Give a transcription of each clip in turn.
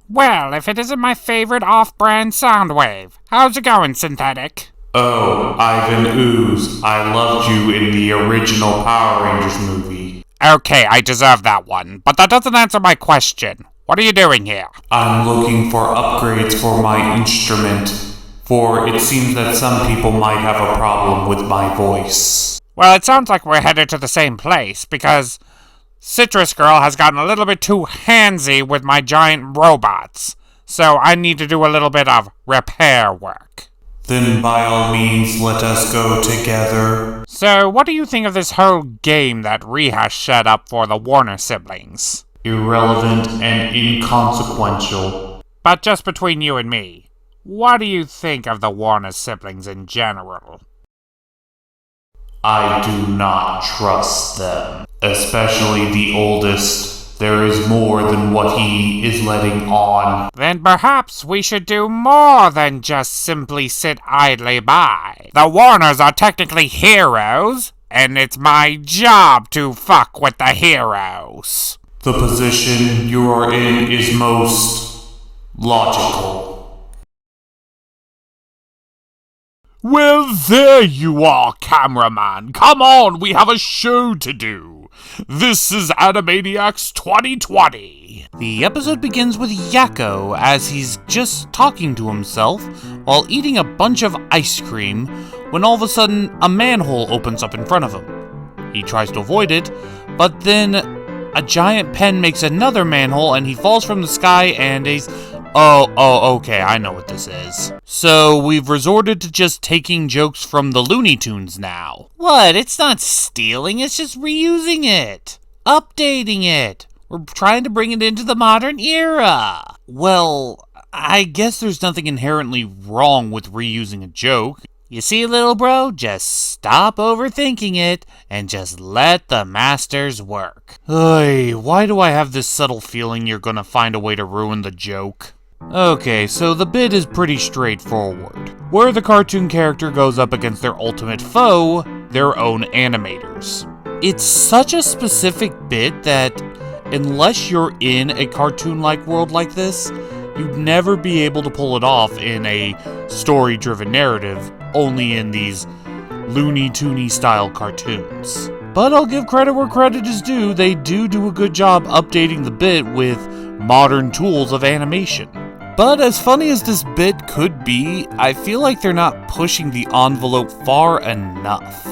Well, if it isn't my favorite off-brand Soundwave. How's it going, Synthetic? Oh, Ivan Ooze, I loved you in the original Power Rangers movie. Okay, I deserve that one, but that doesn't answer my question. What are you doing here? I'm looking for upgrades for my instrument, for it seems that some people might have a problem with my voice. Well, it sounds like we're headed to the same place, because Citrus Girl has gotten a little bit too handsy with my giant robots, so I need to do a little bit of repair work. Then by all means, let us go together. So, what do you think of this whole game that Rehash set up for the Warner siblings? Irrelevant and inconsequential. But just between you and me, what do you think of the Warner siblings in general? I do not trust them. Especially the oldest. There is more than what he is letting on. Then perhaps we should do more than just simply sit idly by. The Warners are technically heroes, and it's my job to fuck with the heroes. The position you are in is most logical. Well, there you are, cameraman. Come on, we have a show to do. This is Animaniacs 2020. The episode begins with Yakko as he's just talking to himself while eating a bunch of ice cream when all of a sudden a manhole opens up in front of him. He tries to avoid it, but then a giant pen makes another manhole and he falls from the sky and he's... Okay, I know what this is. So, we've resorted to just taking jokes from the Looney Tunes now. What? It's not stealing, it's just reusing it. Updating it. We're trying to bring it into the modern era. Well, I guess there's nothing inherently wrong with reusing a joke. You see, little bro? Just stop overthinking it and just let the masters work. Hey, why do I have this subtle feeling you're gonna find a way to ruin the joke? Okay, so the bit is pretty straightforward, where the cartoon character goes up against their ultimate foe, their own animators. It's such a specific bit that, unless you're in a cartoon-like world like this, you'd never be able to pull it off in a story-driven narrative, only in these Looney Toony style cartoons. But I'll give credit where credit is due, they do a good job updating the bit with modern tools of animation. But as funny as this bit could be, I feel like they're not pushing the envelope far enough.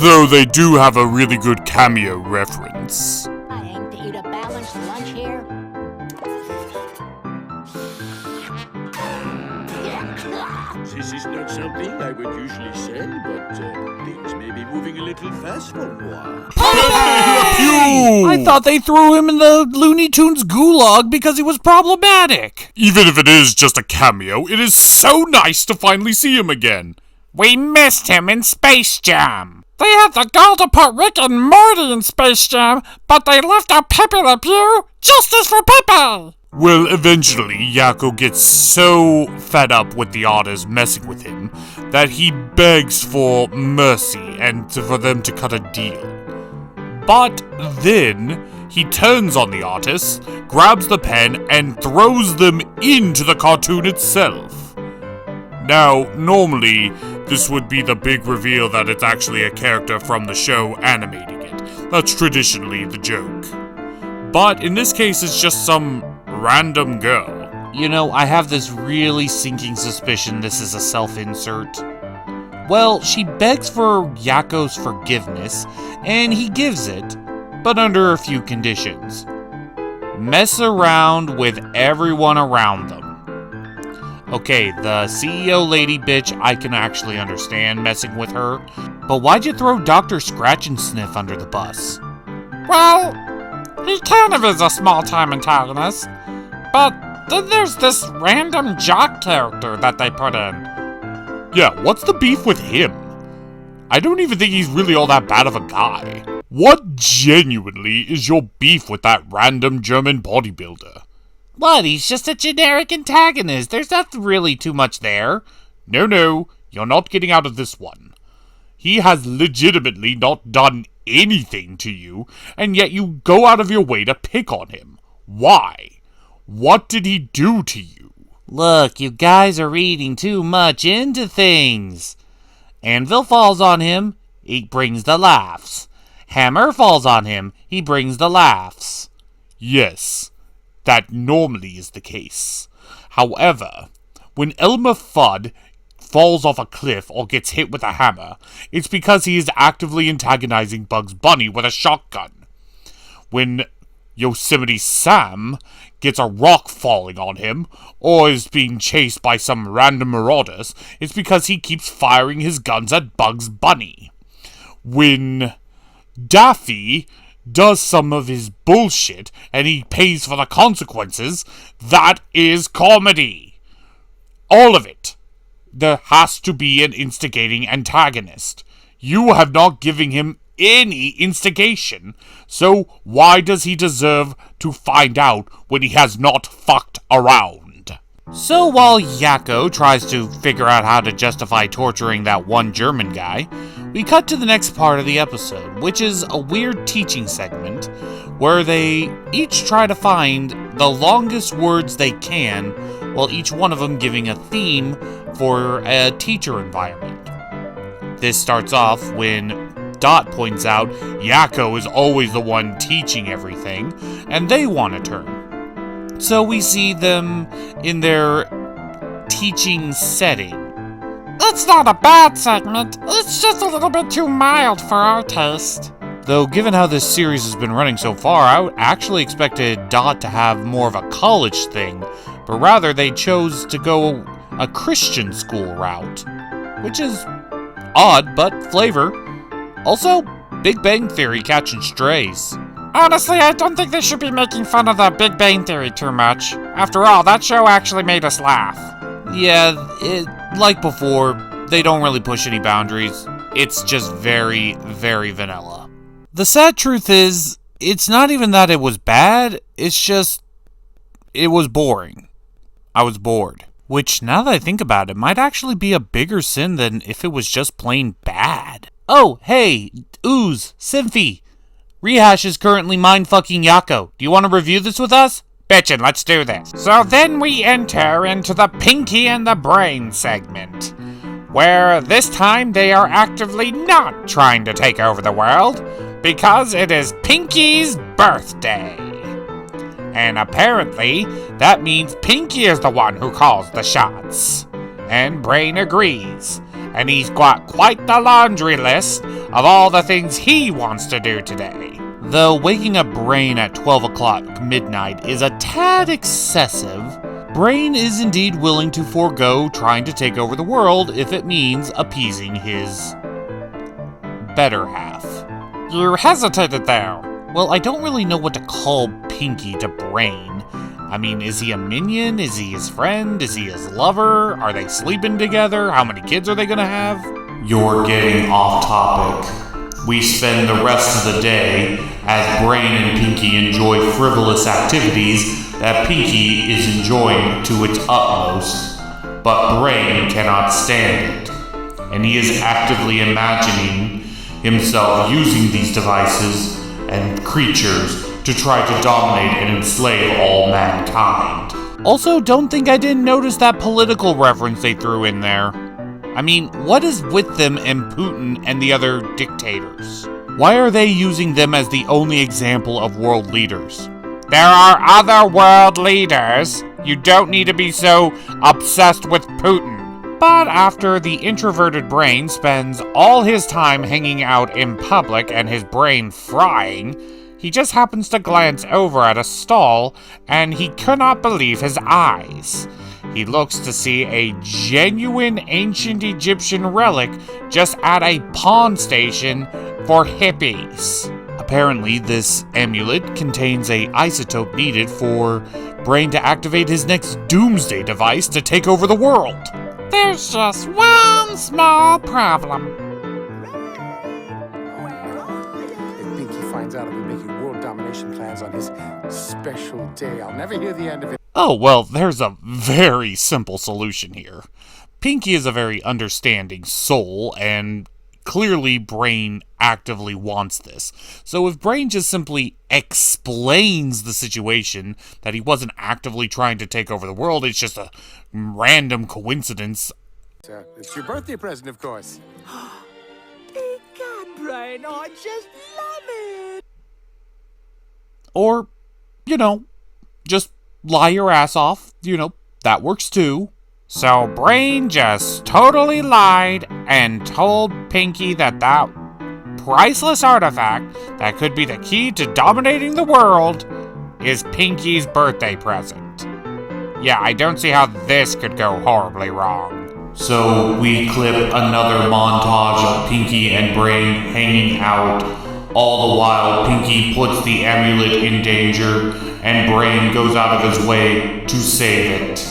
Though they do have a really good cameo reference. I aim to eat a balanced lunch here. This is not something I would usually say, but things may be moving a little fast for a while. I thought they threw him in the Looney Tunes gulag because he was problematic. Even if it is just a cameo, it is so nice to finally see him again. We missed him in Space Jam. They had the gall to put Rick and Morty in Space Jam, but they left out Pepe Le Pew. Justice for Pepe! Well, eventually, Yakko gets so fed up with the artists messing with him that he begs for mercy and for them to cut a deal. But then, he turns on the artists, grabs the pen, and throws them into the cartoon itself. Now, normally, this would be the big reveal that it's actually a character from the show animating it. That's traditionally the joke. But in this case, it's just some random girl. You know, I have this really sinking suspicion this is a self-insert. Well, she begs for Yakko's forgiveness, and he gives it, but under a few conditions. Mess around with everyone around them. Okay, the CEO lady bitch, I can actually understand messing with her, but why'd you throw Dr. Scratch and Sniff under the bus? Well, he kind of is a small-time antagonist, but then there's this random jock character that they put in. Yeah, what's the beef with him? I don't even think he's really all that bad of a guy. What genuinely is your beef with that random German bodybuilder? What, he's just a generic antagonist. There's not really too much there. No, you're not getting out of this one. He has legitimately not done anything to you, and yet you go out of your way to pick on him. Why? What did he do to you? Look, you guys are reading too much into things. Anvil falls on him, he brings the laughs. Hammer falls on him, he brings the laughs. Yes, that normally is the case. However, when Elmer Fudd falls off a cliff or gets hit with a hammer, it's because he is actively antagonizing Bugs Bunny with a shotgun. When Yosemite Sam gets a rock falling on him, or is being chased by some random marauders, it's because he keeps firing his guns at Bugs Bunny. When Daffy does some of his bullshit and he pays for the consequences, that is comedy. All of it. There has to be an instigating antagonist. You have not given him any instigation, so why does he deserve to find out when he has not fucked around? So while Yakko tries to figure out how to justify torturing that one German guy, we cut to the next part of the episode, which is a weird teaching segment where they each try to find the longest words they can, while each one of them giving a theme for a teacher environment. This starts off when Dot points out Yakko is always the one teaching everything, and they want a turn. So we see them in their teaching setting. It's not a bad segment, it's just a little bit too mild for our taste. Though given how this series has been running so far, I actually expected Dot to have more of a college thing, but rather they chose to go a Christian school route, which is odd, but flavor. Also, Big Bang Theory catching strays. Honestly, I don't think they should be making fun of the Big Bang Theory too much. After all, that show actually made us laugh. Yeah, like before, they don't really push any boundaries. It's just very, very vanilla. The sad truth is, it's not even that it was bad, it's just, it was boring. I was bored. Which, now that I think about it, might actually be a bigger sin than if it was just plain bad. Oh, hey, Ooze, Symphy. Rehash is currently mind-fucking Yakko. Do you want to review this with us? Bitchin', let's do this. So then we enter into the Pinky and the Brain segment, where this time they are actively not trying to take over the world, because it is Pinky's birthday. And apparently, that means Pinky is the one who calls the shots. And Brain agrees. And he's got quite the laundry list of all the things he wants to do today. Though waking up Brain at 12 o'clock midnight is a tad excessive, Brain is indeed willing to forego trying to take over the world if it means appeasing his better half. You hesitated there. Well, I don't really know what to call Pinky to Brain. I mean, is he a minion? Is he his friend? Is he his lover? Are they sleeping together? How many kids are they gonna have? You're getting off topic. We spend the rest of the day as Brain and Pinky enjoy frivolous activities that Pinky is enjoying to its utmost, but Brain cannot stand it, and he is actively imagining himself using these devices and creatures to try to dominate and enslave all mankind. Also, don't think I didn't notice that political reference they threw in there. I mean, what is with them and Putin and the other dictators? Why are they using them as the only example of world leaders? There are other world leaders. You don't need to be so obsessed with Putin. But after the introverted Brain spends all his time hanging out in public and his brain frying, he just happens to glance over at a stall, and he could not believe his eyes. He looks to see a genuine ancient Egyptian relic just at a pawn station for hippies. Apparently, this amulet contains an isotope needed for Brain to activate his next doomsday device to take over the world. There's just one small problem. If Pinky finds out I've been making world domination plans on his special day, I'll never hear the end of it. Oh, well, there's a very simple solution here. Pinky is a very understanding soul and clearly Brain actively wants this. So if Brain just simply explains the situation, that he wasn't actively trying to take over the world, it's just a random coincidence. It's your birthday present, of course. God, Brain, I just love it. Or, just lie your ass off. That works too. So Brain just totally lied and told Pinky that priceless artifact that could be the key to dominating the world is Pinky's birthday present. Yeah, I don't see how this could go horribly wrong. So we clip another montage of Pinky and Brain hanging out. All the while, Pinky puts the amulet in danger, and Brain goes out of his way to save it.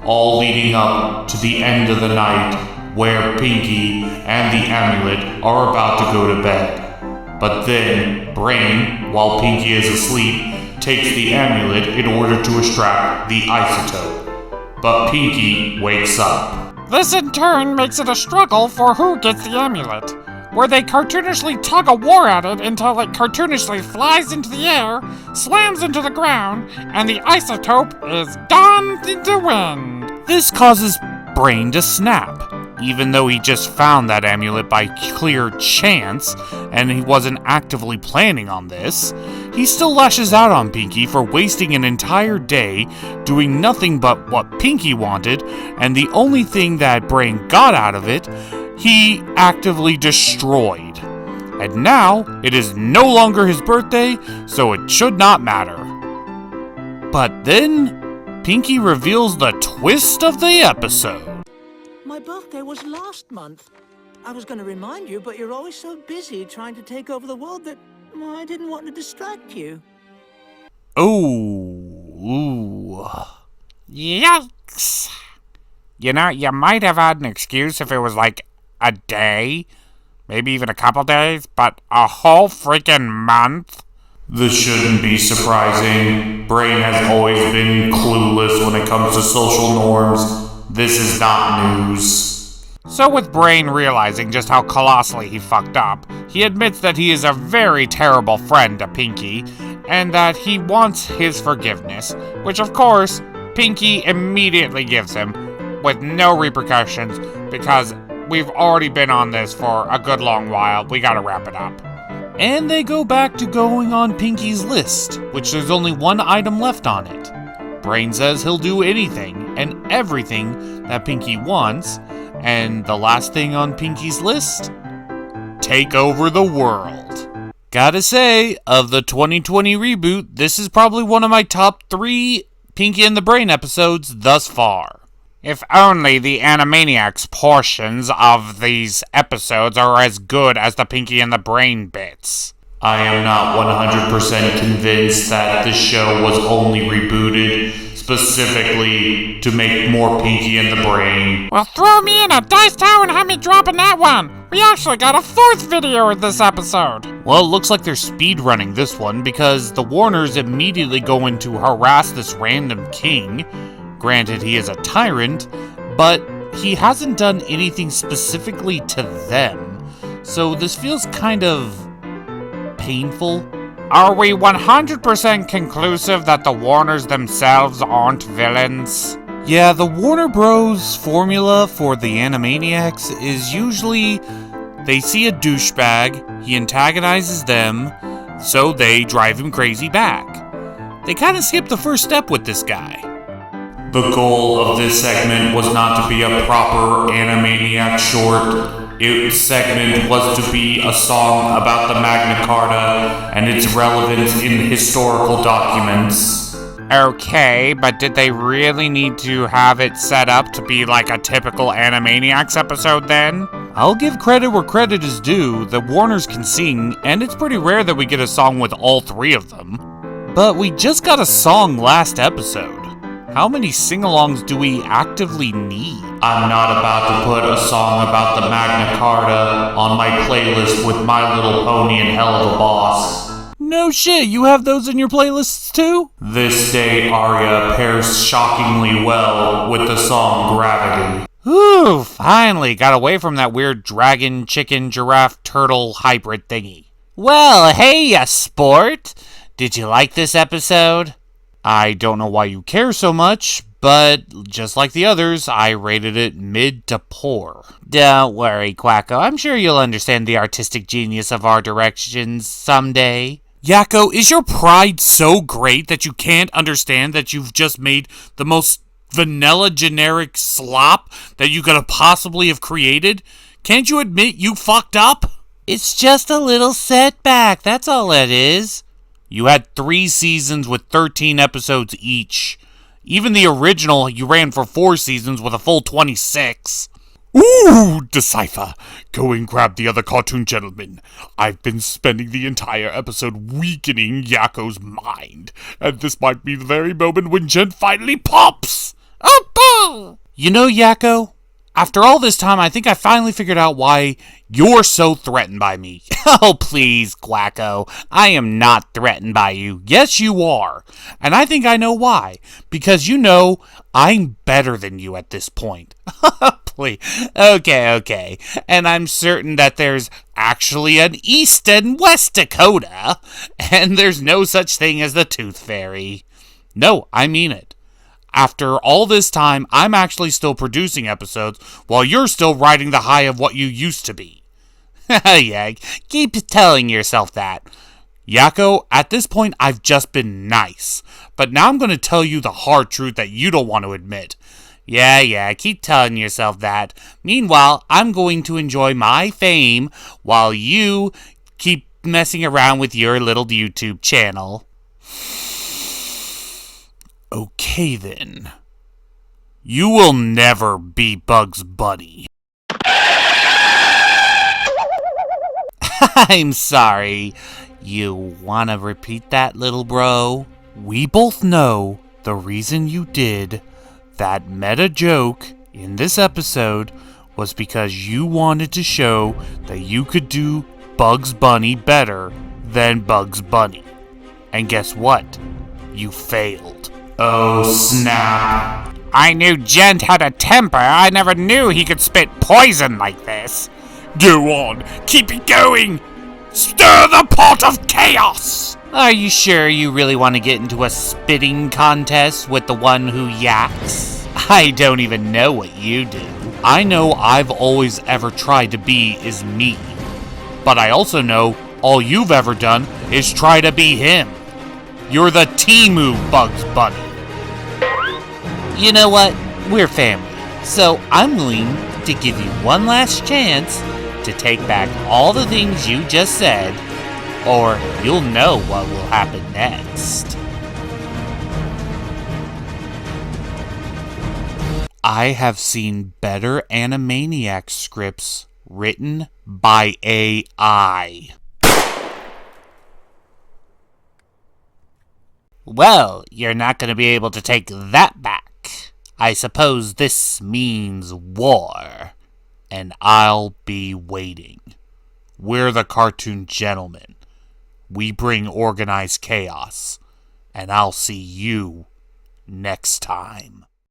All leading up to the end of the night, where Pinky and the amulet are about to go to bed. But then, Brain, while Pinky is asleep, takes the amulet in order to extract the isotope. But Pinky wakes up. This in turn makes it a struggle for who gets the amulet, where they cartoonishly tug a war at it until it cartoonishly flies into the air, slams into the ground, and the isotope is gone into wind. This causes Brain to snap. Even though he just found that amulet by clear chance, and he wasn't actively planning on this, he still lashes out on Pinky for wasting an entire day doing nothing but what Pinky wanted, and the only thing that Brain got out of it, he actively destroyed. And now, it is no longer his birthday, so it should not matter. But then, Pinky reveals the twist of the episode. My birthday was last month. I was going to remind you, but you're always so busy trying to take over the world that I didn't want to distract you. Ooh. Yikes. You might have had an excuse if it was like a day, maybe even a couple days, but a whole freaking month? This shouldn't be surprising. Brain has always been clueless when it comes to social norms. This is not news. So with Brain realizing just how colossally he fucked up, he admits that he is a very terrible friend to Pinky, and that he wants his forgiveness, which of course, Pinky immediately gives him, with no repercussions, because we've already been on this for a good long while. We gotta wrap it up. And they go back to going on Pinky's list, which there's only one item left on it. Brain says he'll do anything and everything that Pinky wants, and the last thing on Pinky's list? Take over the world. Gotta say, of the 2020 reboot, this is probably one of my top 3 Pinky and the Brain episodes thus far. If only the Animaniacs portions of these episodes are as good as the Pinky and the Brain bits. I am not 100% convinced that this show was only rebooted specifically to make more Pinky and the Brain. Well, throw me in a dice tower and have me dropping that one. We actually got a 4th video of this episode. Well, it looks like they're speedrunning this one because the Warners immediately go in to harass this random king. Granted, he is a tyrant, but he hasn't done anything specifically to them. So this feels kind of painful. Are we 100% conclusive that the Warners themselves aren't villains? Yeah, the Warner Bros. Formula for the Animaniacs is usually they see a douchebag, he antagonizes them, so they drive him crazy back. They kind of skip the first step with this guy. The goal of this segment was not to be a proper Animaniac short. Its segment was to be a song about the Magna Carta and its relevance in historical documents. Okay, but did they really need to have it set up to be like a typical Animaniacs episode then? I'll give credit where credit is due. The Warners can sing, and it's pretty rare that we get a song with all 3 of them. But we just got a song last episode. How many sing-alongs do we actively need? I'm not about to put a song about the Magna Carta on my playlist with My Little Pony and Hell of a Boss. No shit, you have those in your playlists too? This day aria pairs shockingly well with the song Gravity. Whew, finally got away from that weird dragon, chicken, giraffe, turtle hybrid thingy. Well, hey, ya sport! Did you like this episode? I don't know why you care so much, but just like the others, I rated it mid to poor. Don't worry, Quacko. I'm sure you'll understand the artistic genius of our directions someday. Yakko, is your pride so great that you can't understand that you've just made the most vanilla generic slop that you could have possibly have created? Can't you admit you fucked up? It's just a little setback, that's all it is. You had 3 seasons with 13 episodes each. Even the original, you ran for 4 seasons with a full 26. Ooh, Decipher, go and grab the other cartoon gentleman. I've been spending the entire episode weakening Yakko's mind, and this might be the very moment when Jen finally pops. You know, Yakko, after all this time, I think I finally figured out why you're so threatened by me. Oh, please, Quacko. I am not threatened by you. Yes, you are. And I think I know why. Because you know I'm better than you at this point. Please. Okay. And I'm certain that there's actually an East and West Dakota. And there's no such thing as the Tooth Fairy. No, I mean it. After all this time, I'm actually still producing episodes while you're still riding the high of what you used to be. Yeah, keep telling yourself that. Yakko, at this point, I've just been nice. But now I'm going to tell you the hard truth that you don't want to admit. Yeah, keep telling yourself that. Meanwhile, I'm going to enjoy my fame while you keep messing around with your little YouTube channel. Okay, then. You will never be Bugs Bunny. I'm sorry. You wanna repeat that, little bro? We both know the reason you did that meta joke in this episode was because you wanted to show that you could do Bugs Bunny better than Bugs Bunny. And guess what? You failed. Oh, snap. I knew Gent had a temper. I never knew he could spit poison like this. Go on, keep it going. Stir the pot of chaos. Are you sure you really want to get into a spitting contest with the one who yaks? I don't even know what you do. I know I've always ever tried to be is me. But I also know all you've ever done is try to be him. You're the Timu Bugs Bunny. You know what? We're family. So I'm willing to give you one last chance to take back all the things you just said, or you'll know what will happen next. I have seen better Animaniacs scripts written by AI. Well, you're not going to be able to take that back. I suppose this means war, and I'll be waiting. We're the Cartoon Gentlemen. We bring organized chaos, and I'll see you next time.